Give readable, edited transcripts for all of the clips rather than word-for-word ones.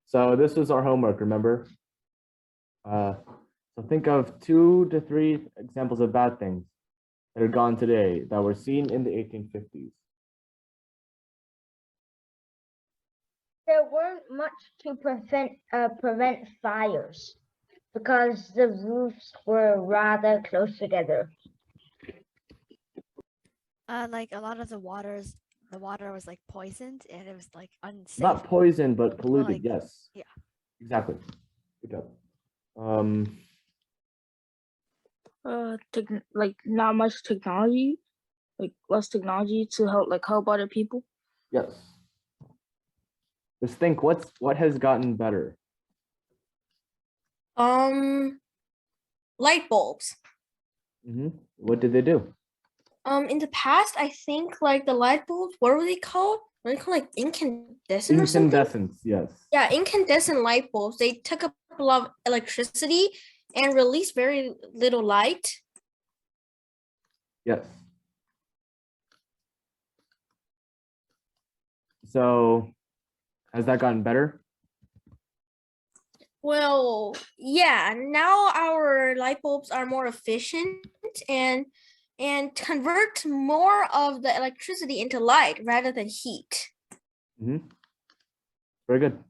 So this was our homework, remember? So think of 2 to 3 examples of bad things that are gone today that were seen in the 1850s. There weren't much to prevent fires because the roofs were rather close together. Like a lot of the water was like poisoned and it was like unsafe. Not poison, but polluted, like, yes. yeah. Exactly. Good job. Like not much technology, like less technology to help other people. Yes. Just think what has gotten better. Light bulbs. What did they do? In the past, I think like the light bulbs, what were they called? Were they called like incandescent or something? Incandescents, yes. Yeah, incandescent light bulbs. They took up a lot of electricity and released very little light. Yes. So has that gotten better? Well, yeah, now our light bulbs are more efficient and convert more of the electricity into light rather than heat. Very good.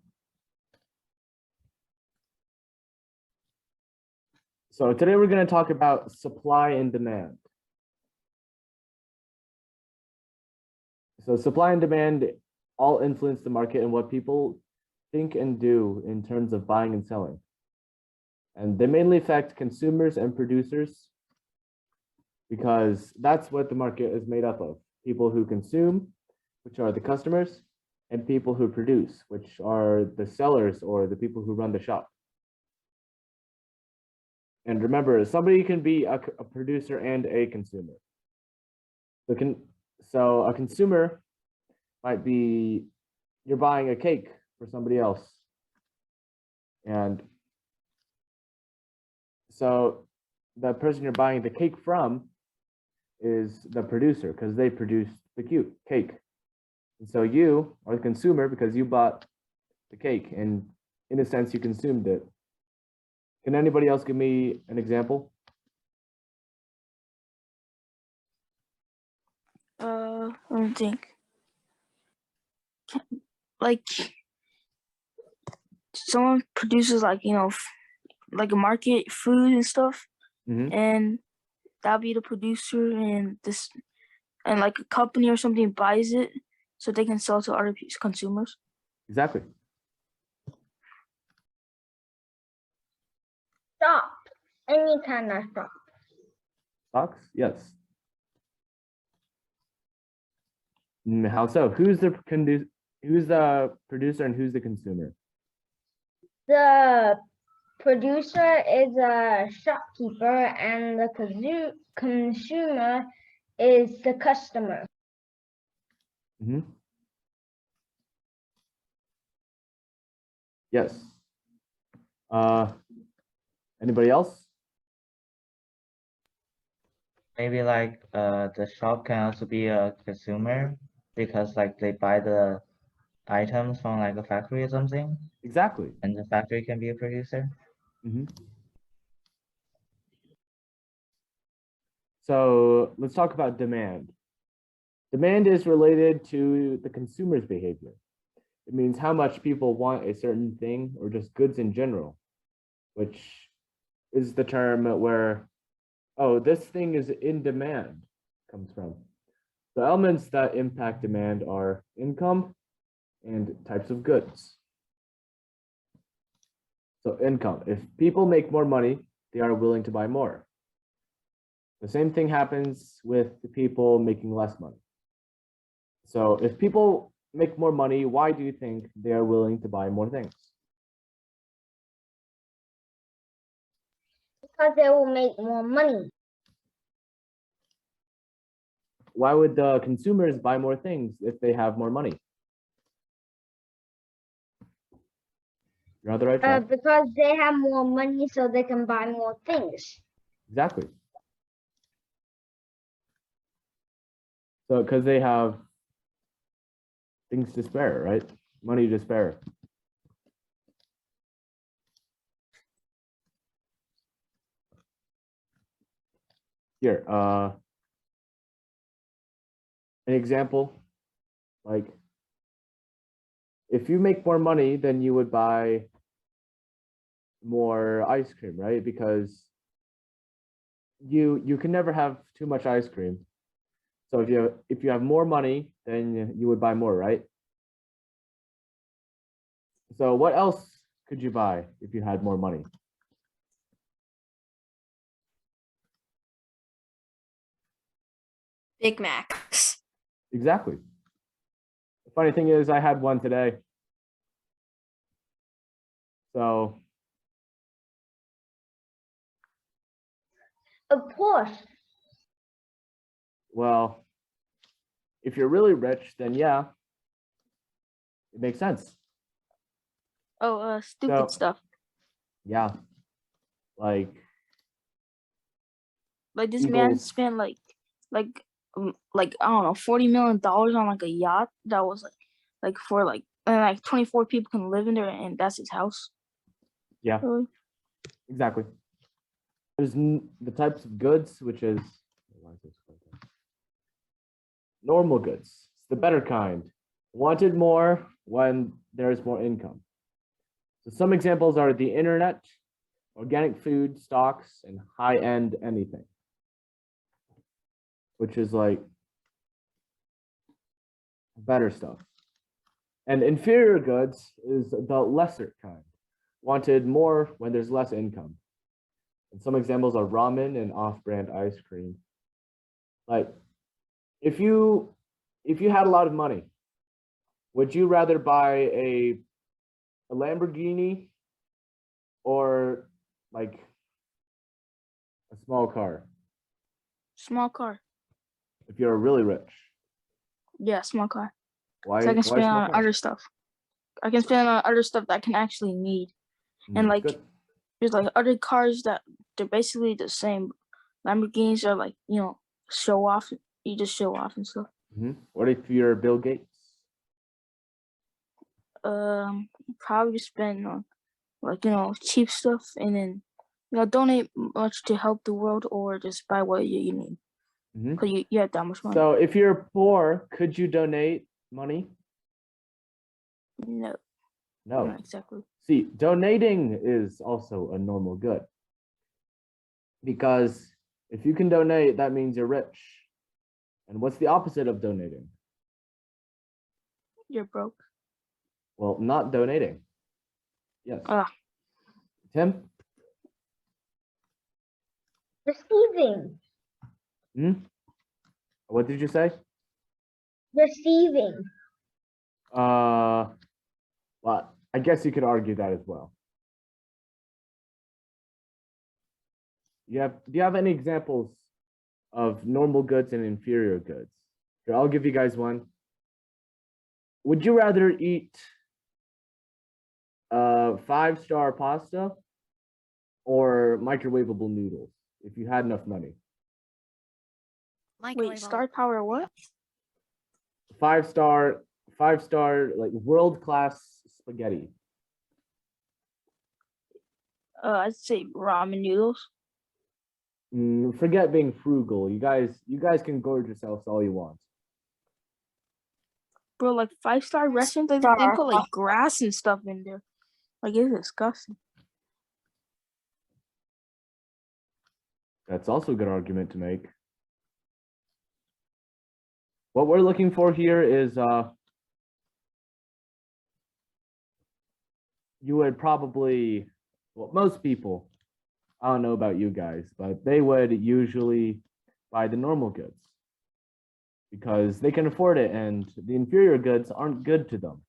So today we're going to talk about supply and demand. So supply and demand all influence the market and what people think and do in terms of buying and selling. And they mainly affect consumers and producers because that's what the market is made up of. People who consume, which are the customers, and people who produce, which are the sellers or the people who run the shop. And remember, somebody can be a producer and a consumer. So a consumer might be, you're buying a cake for somebody else. And so the person you're buying the cake from is the producer because they produced the cake. And so you are the consumer because you bought the cake and in a sense you consumed it. Can anybody else give me an example? Let me think. Like someone produces like a market food and stuff, and that'll be the producer, and like a company or something buys it so they can sell to other consumers. Exactly. Stop. Any kind of stop. Stocks? Yes. How so? Who's the producer and who's the consumer? The producer is a shopkeeper and the consumer is the customer. Yes. Anybody else? Maybe like the shop can also be a consumer because like they buy the items from like a factory or something. Exactly. And the factory can be a producer. So let's talk about demand. Demand is related to the consumer's behavior. It means how much people want a certain thing or just goods in general, which is the term where, oh, this thing is in demand comes from. The elements that impact demand are income and types of goods. So income, if people make more money, they are willing to buy more. The same thing happens with the people making less money. So if people make more money, why do you think they are willing to buy more things? Because they will make more money. Why would the consumers buy more things if they have more money? You're on the right track. Because they have more money so they can buy more things. Exactly. So because they have things to spare, right? Money to spare. Here, an example, like if you make more money, then you would buy more ice cream, right? Because you can never have too much ice cream. So if you have more money, then you would buy more, right? So what else could you buy if you had more money? Big Macs. Exactly. The funny thing is I had one today. So A Porsche. well, if you're really rich, then yeah, it makes sense. Oh, stupid So stuff. yeah, like Like this man Eagles. spent like I don't know, $40 million on like a yacht that was like for like and like 24 people can live in there and that's his house. Yeah, Really? exactly. There's the types of goods, which is normal goods. It's the better kind. Wanted more when there's more income. So some examples are the internet, organic food, stocks, and high-end anything, which is like better stuff. And inferior goods is the lesser kind. Wanted more when there's less income. And some examples are ramen and off-brand ice cream. Like if you had a lot of money, would you rather buy a Lamborghini or like a small car Small car. if you're really rich? Yeah, small car. Why, So I can why spend small on car? other stuff. I can spend on other stuff that I can actually need. And like Good. there's like other cars that they're basically the same. Lamborghinis are like, show off. You just show off and stuff. What if you're Bill Gates? Probably spend on like cheap stuff and then donate much to help the world or just buy what you need. Because you have that much money. So if you're poor, could you donate money? No. No. Not exactly. See, donating is also a normal good. Because if you can donate, that means you're rich. And what's the opposite of donating? You're broke. Well, not donating. Yes. Tim? Receiving. What did you say? Receiving. Well, I guess you could argue that as well. Do you have any examples of normal goods and inferior goods? Here, I'll give you guys one. Would you rather eat 5-star pasta or microwavable noodles if you had enough money? Wait, star power what? 5-star, like world-class spaghetti. I'd say ramen noodles. Forget being frugal. You guys can gorge yourselves all you want. Bro, like 5-star restaurants, they put like grass and stuff in there. Like it's disgusting. That's also a good argument to make. What we're looking for here is you would probably, well, most people, I don't know about you guys, but they would usually buy the normal goods because they can afford it, and the inferior goods aren't good to them.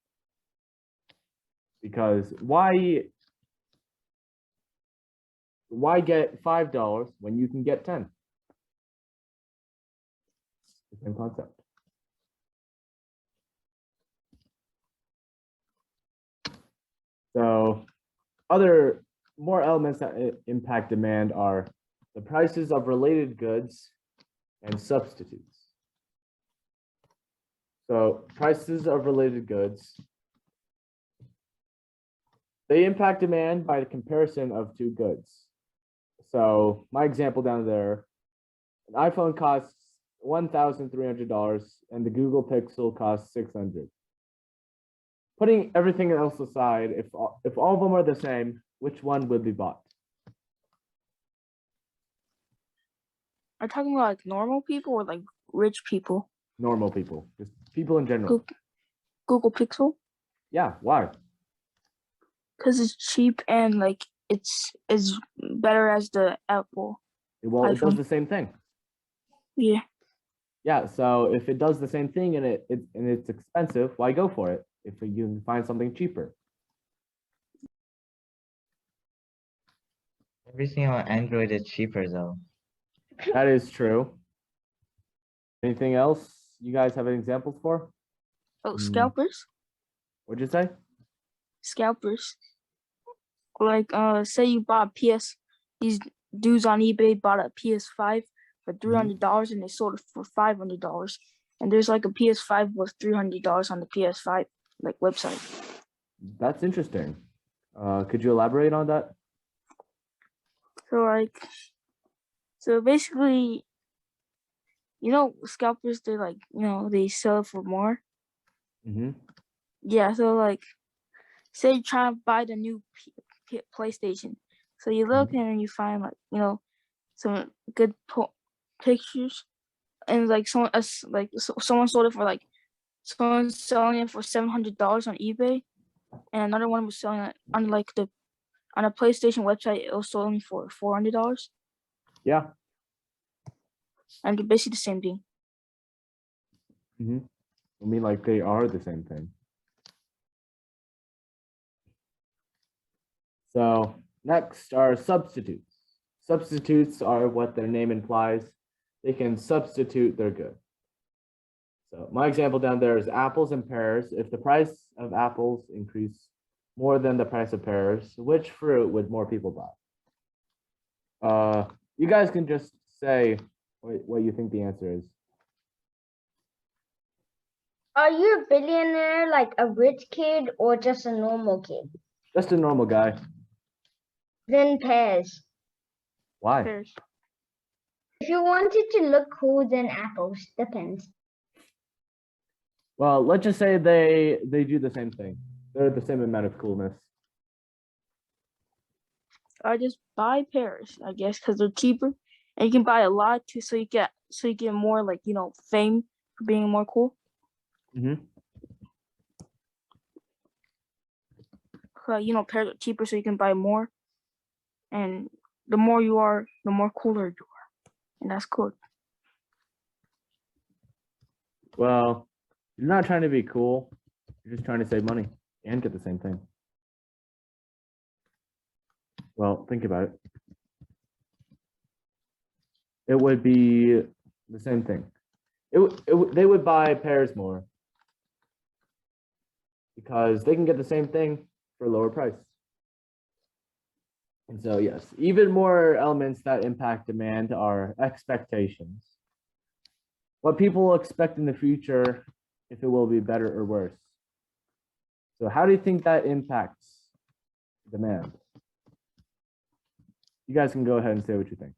Because why get $5 when you can get 10? The same concept. So other more elements that impact demand are the prices of related goods and substitutes. So prices of related goods, they impact demand by the comparison of two goods. So my example down there, An iPhone costs $1,300 and the Google Pixel costs $600. Putting everything else aside, if all of them are the same, which one would be bought? Are you talking about like normal people or like rich people? Normal people, just people in general. Google Pixel, Yeah, why? because it's cheap and like it's better as the Apple. Well, it does iPhone. the same thing. Yeah. Yeah, so if it does the same thing and it's expensive, why go for it if you can find something cheaper? Everything on Android is cheaper though. That is true. Anything else you guys have any examples for? Oh, scalpers. What'd you say? Scalpers. Like say you bought these dudes on eBay bought a PS5 for $300 and they sold it for $500. And there's like a PS5 worth $300 on the PS5 like website. That's interesting. Could you elaborate on that? So basically, scalpers, they're like, they sell for more. Yeah, so like, say you're trying to buy the new PlayStation. So you look and you find like, some good pictures, and like someone sold it for like, someone's selling it for $700 on eBay, and another one was selling it on like on a PlayStation website. It was selling for $400. Yeah. And they're basically the same thing. I mean, like they are the same thing. So next are substitutes. Substitutes are what their name implies. They can substitute their good. So my example down there is apples and pears. If the price of apples increase more than the price of pears, which fruit would more people buy? You guys can just say what you think the answer is. Are you a billionaire, like a rich kid, or just a normal kid? Just a normal guy. Then pears. Why? Pears. If you wanted to look cool, then apples. Depends. Well, let's just say they do the same thing. They're the same amount of coolness. I just buy pears, I guess, because they're cheaper, and you can buy a lot too, so you get more like fame for being more cool. Pears are cheaper, so you can buy more, and the more you are, the more cooler you are, and that's good. Well, you're not trying to be cool. You're just trying to save money and get the same thing. Well, think about it. It would be the same thing. They would buy pears more because they can get the same thing for a lower price. And so, yes, even more elements that impact demand are expectations. What people expect in the future, if it will be better or worse. So how do you think that impacts demand? You guys can go ahead and say what you think.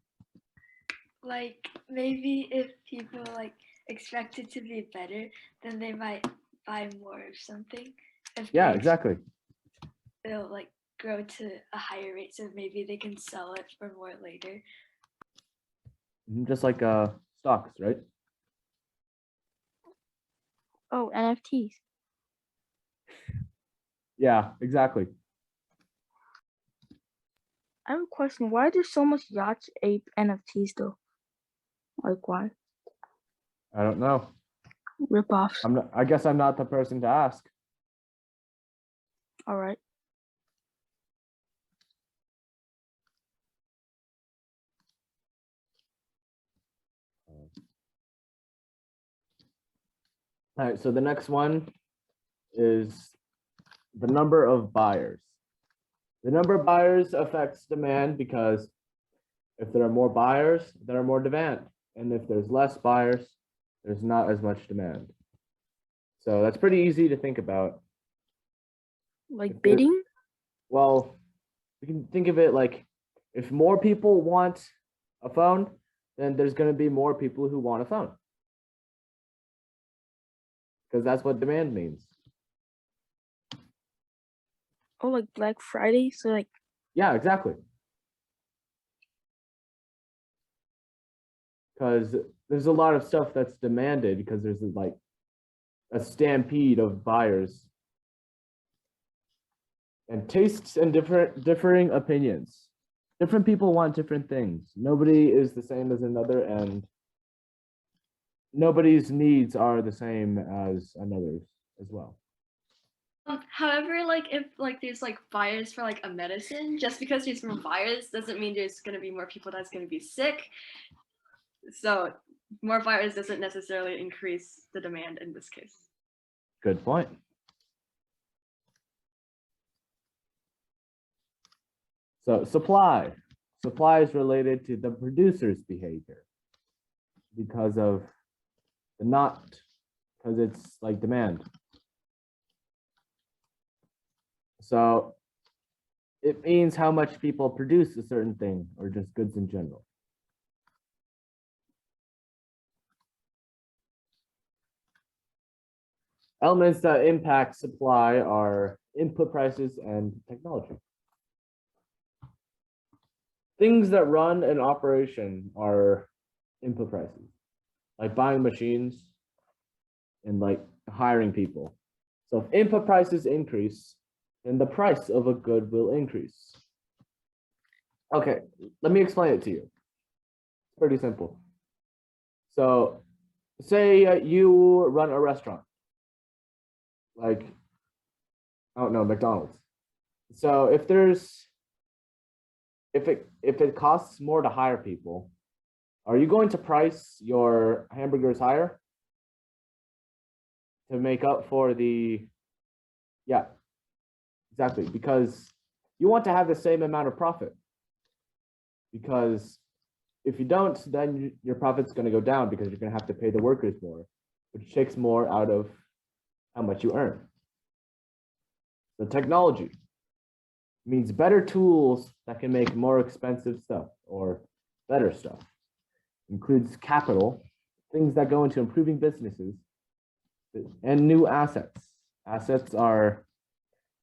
Like maybe if people like expect it to be better, then they might buy more of something. Yeah, exactly. It'll like grow to a higher rate, so maybe they can sell it for more later. Just like stocks, right? Oh, NFTs. Yeah, exactly. I have a question. Why do so much yachts ape NFTs though? Like why? I don't know. Rip-offs. I guess I'm not the person to ask. All right. All right, so the next one is the number of buyers. The number of buyers affects demand because if there are more buyers, there are more demand. And if there's less buyers, there's not as much demand. So that's pretty easy to think about. Like bidding? Well, you can think of it like if more people want a phone, then there's going to be more people who want a phone. Because that's what demand means. Oh, like Black Friday. So like, Yeah, exactly. Because there's a lot of stuff that's demanded because there's like a stampede of buyers and tastes and differing opinions. Different people want different things. Nobody is the same as another, and nobody's needs are the same as another's as well. However, like if like there's like buyers for like a medicine, just because there's more buyers doesn't mean there's gonna be more people that's gonna be sick. So more buyers doesn't necessarily increase the demand in this case. Good point. So supply. Supply is related to the producer's behavior because of the not, because it's like demand. So it means how much people produce a certain thing or just goods in general. Elements that impact supply are input prices and technology. Things that run an operation are input prices, like buying machines and like hiring people. So if input prices increase, then the price of a good will increase. Okay, let me explain it to you. It's pretty simple. So say you run a restaurant, like, I don't know, McDonald's. So if it costs more to hire people, are you going to price your hamburgers higher to make up for the, yeah, exactly, because you want to have the same amount of profit. Because if you don't, then your profit's going to go down because you're going to have to pay the workers more, which takes more out of how much you earn. The technology means better tools that can make more expensive stuff or better stuff. Includes capital, things that go into improving businesses, and new assets. Assets are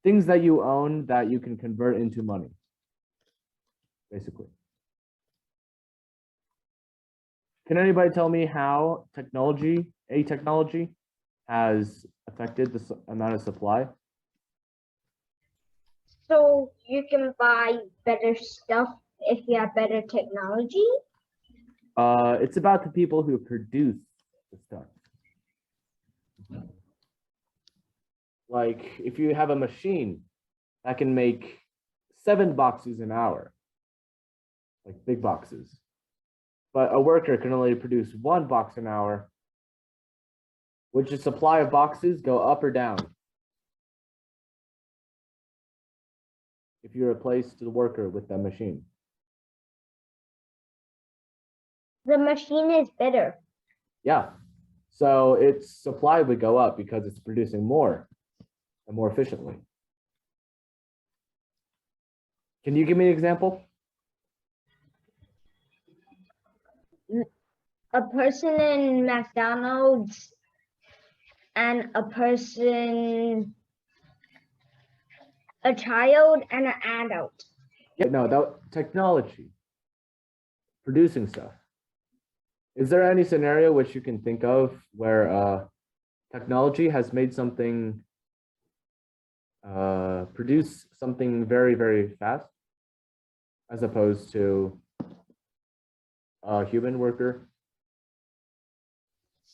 things that you own that you can convert into money, basically. Can anybody tell me how technology has affected the amount of supply? So you can buy better stuff if you have better technology? It's about the people who produce the stuff. Like if you have a machine that can make 7 boxes an hour, like big boxes, but a worker can only produce 1 box an hour, would your supply of boxes go up or down if you replace the worker with that machine? The machine is better. Yeah, so its supply would go up because it's producing more and more efficiently. Can you give me an example? A person in McDonald's and a child and an adult. Yeah, no, that technology, producing stuff. Is there any scenario which you can think of where technology has made something, produce something very, very fast as opposed to a human worker?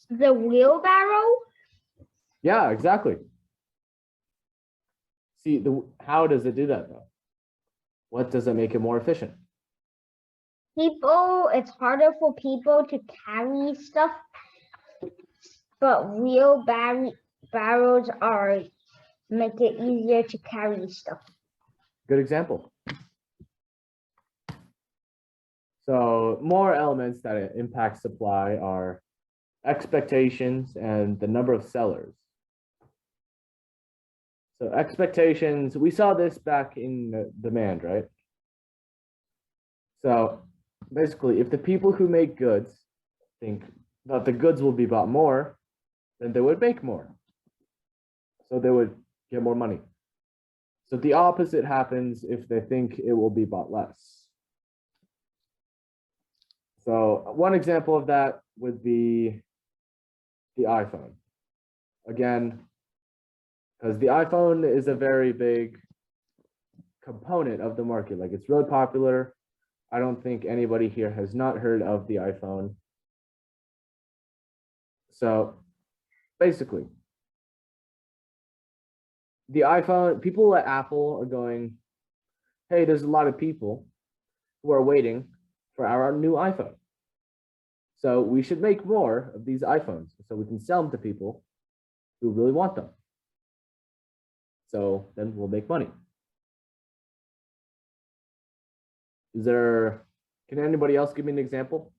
The wheelbarrow? Yeah, exactly. See, how does it do that though? What does it make it more efficient? It's harder for people to carry stuff, but wheelbarrows make it easier to carry stuff. Good example. So more elements that impact supply are expectations and the number of sellers. So expectations, we saw this back in demand, right? So basically, if the people who make goods think that the goods will be bought more, then they would make more. So they would get more money. So the opposite happens if they think it will be bought less. So one example of that would be the iPhone. Again, because the iPhone is a very big component of the market. Like it's really popular. I don't think anybody here has not heard of the iPhone. So basically, the iPhone, people at Apple are going, hey, there's a lot of people who are waiting for our new iPhone. So we should make more of these iPhones so we can sell them to people who really want them. So then we'll make money. Can anybody else give me an example?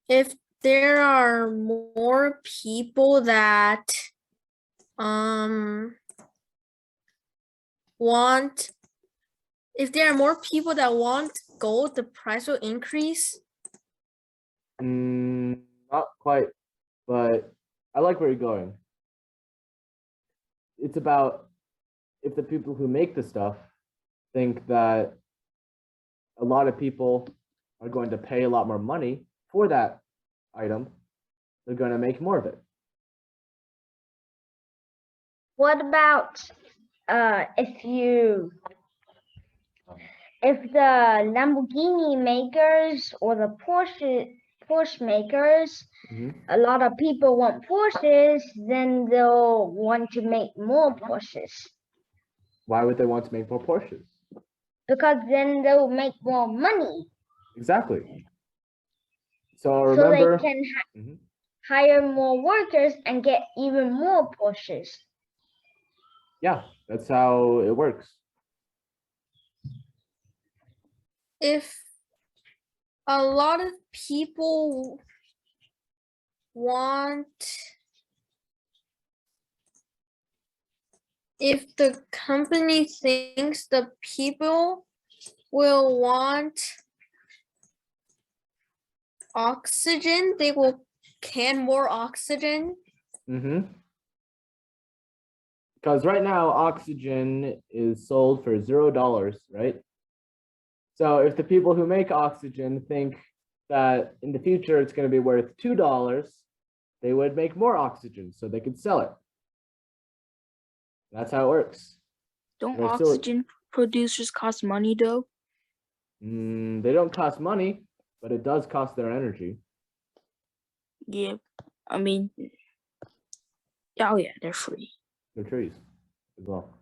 If there are more people that want gold, the price will increase. Not quite, but I like where you're going. It's about if the people who make the stuff think that a lot of people are going to pay a lot more money for that item, they're going to make more of it. What about if the Lamborghini makers or the Porsche makers, a lot of people want Porsches, then they'll want to make more Porsches. Why would they want to make more Porsches? Because then they'll make more money. Exactly. So remember, so they can hire more workers and get even more Porsches. Yeah, that's how it works. If a lot of people if the company thinks the people will want oxygen, they will can more oxygen. Because right now, oxygen is sold for $0, right? So if the people who make oxygen think that in the future it's going to be worth $2, they would make more oxygen so they could sell it. That's how it works. Don't oxygen producers cost money though? They don't cost money, but it does cost their energy. Yeah, I mean, oh yeah, they're free. They're trees as well.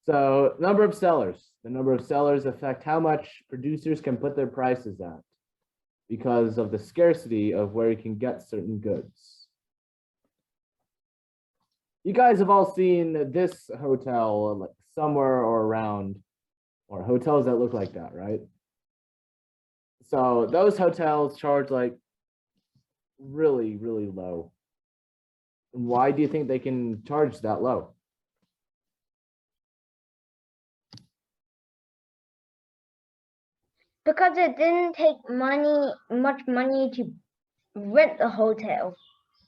So number of sellers. The number of sellers affect how much producers can put their prices at because of the scarcity of where you can get certain goods. You guys have all seen this hotel like somewhere or around, or hotels that look like that, right? So those hotels charge like really, really low. And why do you think they can charge that low? Because it didn't take much money to rent the hotel.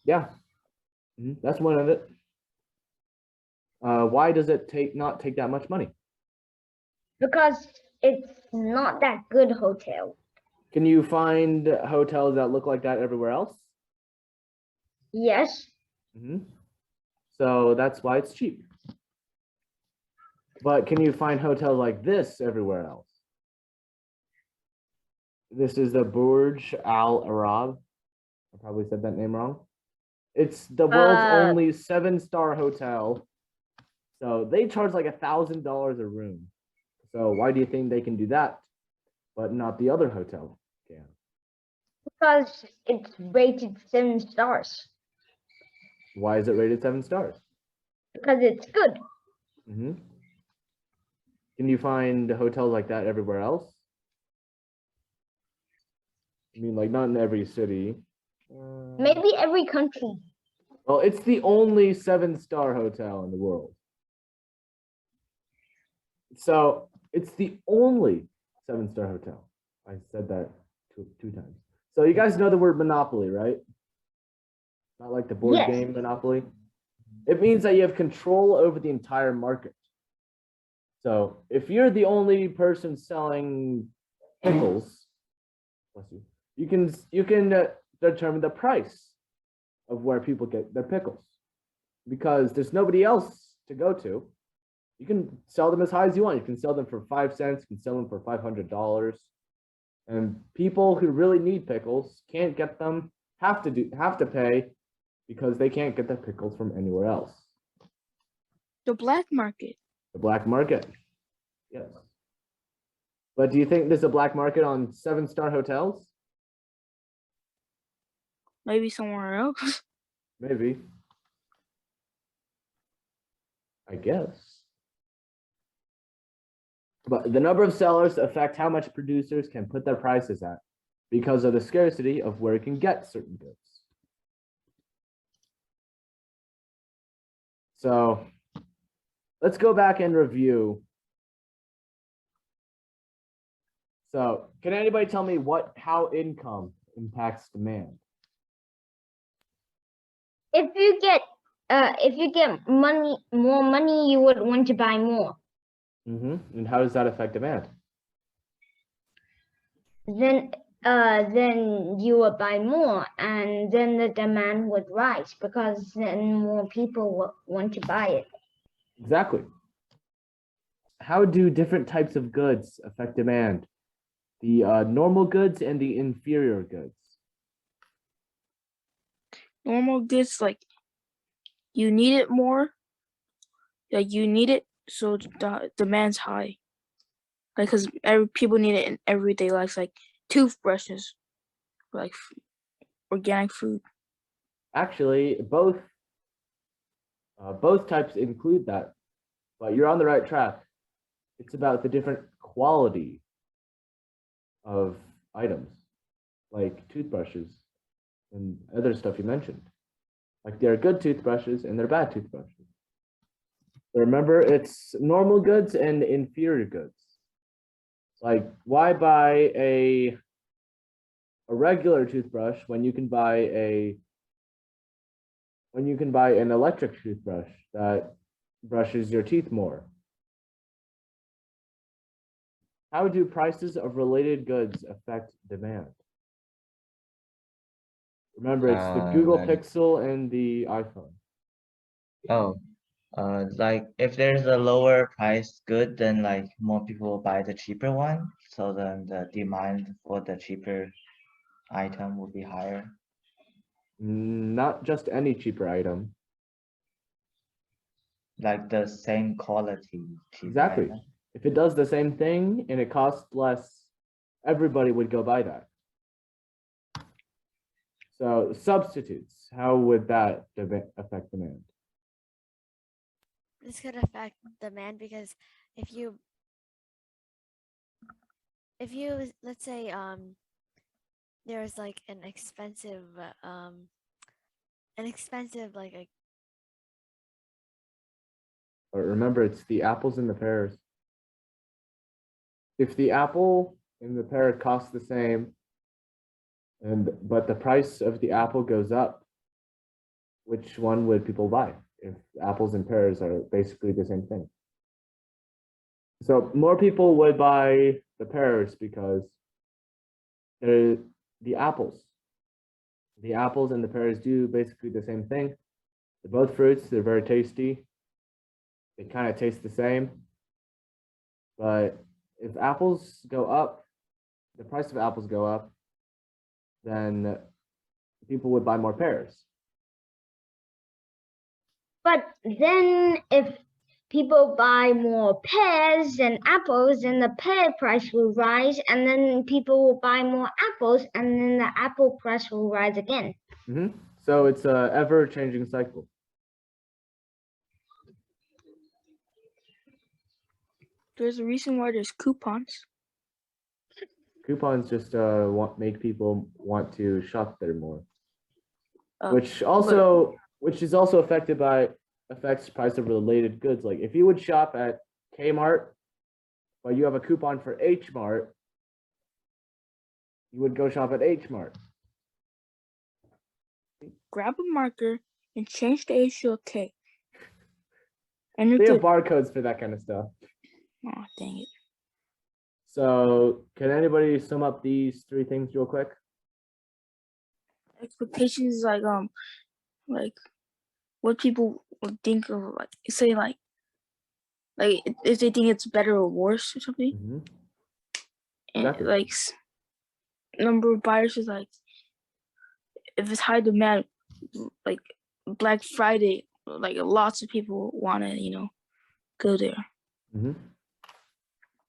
Yeah, that's one of it. Why does it not take that much money? Because it's not that good hotel. Can you find hotels that look like that everywhere else? Yes. So that's why it's cheap. But can you find hotels like this everywhere else? This is the Burj Al Arab. I probably said that name wrong. It's the world's only 7-star hotel. So they charge like $1,000 a room. So why do you think they can do that, but not the other hotel can? Because it's rated 7 stars. Why is it rated 7 stars? Because it's good. Can you find hotels like that everywhere else? I mean, like not in every city. Maybe every country. Well, it's the only 7-star hotel in the world. So it's the only 7-star hotel. I said that two times. So you guys know the word monopoly, right? Not like the board Yes. game Monopoly. It means that you have control over the entire market. So if you're the only person selling pickles, bless you, you can determine the price of where people get their pickles, because there's nobody else to go to. You can sell them as high as you want. You can sell them for 5 cents. You can sell them for $500. And people who really need pickles can't get them, have to pay, because they can't get the pickles from anywhere else. The black market. The black market. Yes. But do you think there's a black market on 7-star hotels? Maybe somewhere else. Maybe. I guess. But the number of sellers affect how much producers can put their prices at, because of the scarcity of where you can get certain goods. So let's go back and review. So can anybody tell me how income impacts demand? If you get more money, you would want to buy more. And how does that affect demand? Then you would buy more, and then the demand would rise, because then more people would want to buy it. Exactly. How do different types of goods affect demand? The normal goods and the inferior goods. Normal goods, like you need it more. Like you need it, so the demand's high. Like, because people need it in everyday life, like toothbrushes, like organic food. Actually, both types include that, but you're on the right track. It's about the different quality of items, like toothbrushes and other stuff you mentioned. Like, there are good toothbrushes and there are bad toothbrushes. But remember, it's normal goods and inferior goods. Like, why buy a regular toothbrush when you can buy an electric toothbrush that brushes your teeth more? How do prices of related goods affect demand? Remember, it's the Google Pixel and the iPhone. Like if there's a lower price good, then like more people will buy the cheaper one. So then the demand for the cheaper item will be higher. Not just any cheaper item. Like the same quality. Exactly. Item. If it does the same thing and it costs less, everybody would go buy that. So substitutes, how would that affect demand? This could affect demand because if you let's say there's like an expensive like a But remember, it's the apples and the pears. If the apple and the pear cost the same, but the price of the apple goes up, which one would people buy if apples and pears are basically the same thing? So more people would buy the pears because they're the apples. The apples and the pears do basically the same thing. They're both fruits. They're very tasty. They kind of taste the same. But if apples go up, the price of apples go up, then people would buy more pears. But then if people buy more pears than apples, then the pear price will rise, and then people will buy more apples, and then the apple price will rise again. So it's an ever-changing cycle. There's a reason why there's coupons. Coupons just make people want to shop there more, which is also affects price of related goods. Like if you would shop at Kmart, but you have a coupon for H Mart, You would go shop at H Mart. Grab a marker and change the H to a K. And you're They have good. barcodes for that kind of stuff. Oh, dang it. So can anybody sum up these three things real quick? Expectations is like what people would think of, like, say like if they think it's better or worse or something. Mm-hmm. And Exactly. like number of buyers is like, if it's high demand, like Black Friday, like lots of people want to go there. Mm-hmm.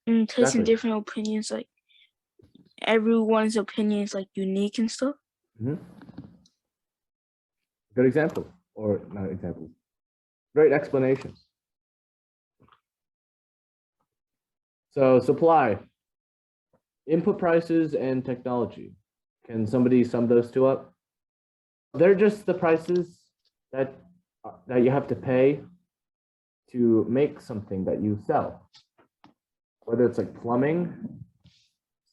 And taking Exactly. different opinions, like everyone's opinion is like unique and stuff. Mm-hmm. Good example, or not examples. Great explanations. So supply, input prices, and technology. Can somebody sum those two up? They're just the prices that you have to pay to make something that you sell. Whether it's like plumbing,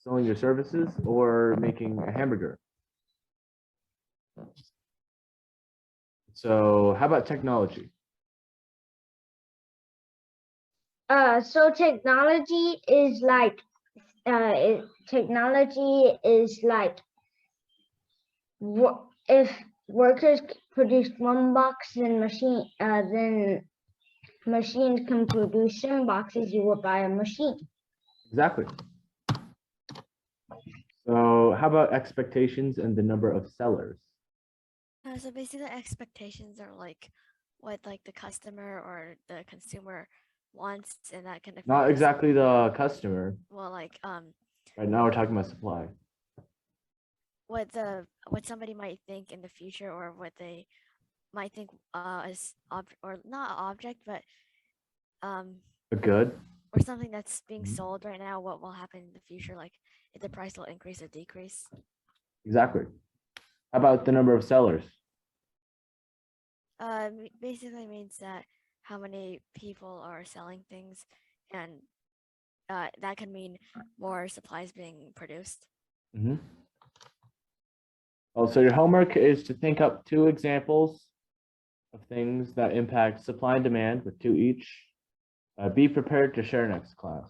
selling your services, or making a hamburger. So how about technology? So technology is like if workers produce one box, then machines can produce 10 boxes. You will buy a machine. Exactly. So how about expectations and the number of sellers? So basically, expectations are like what like the customer or the consumer wants, and that can affect Not the exactly the customer. well, like Right now we're talking about supply. what somebody might think in the future, or what they might think as or not object, but A good. or something that's being Mhm. sold right now. What will happen in the future? Like if the price will increase or decrease. Exactly. How about the number of sellers? Basically means that how many people are selling things, and that can mean more supplies being produced. Mm-hmm. Oh, so your homework is to think up 2 examples of things that impact supply and demand with 2 each. Be prepared to share next class.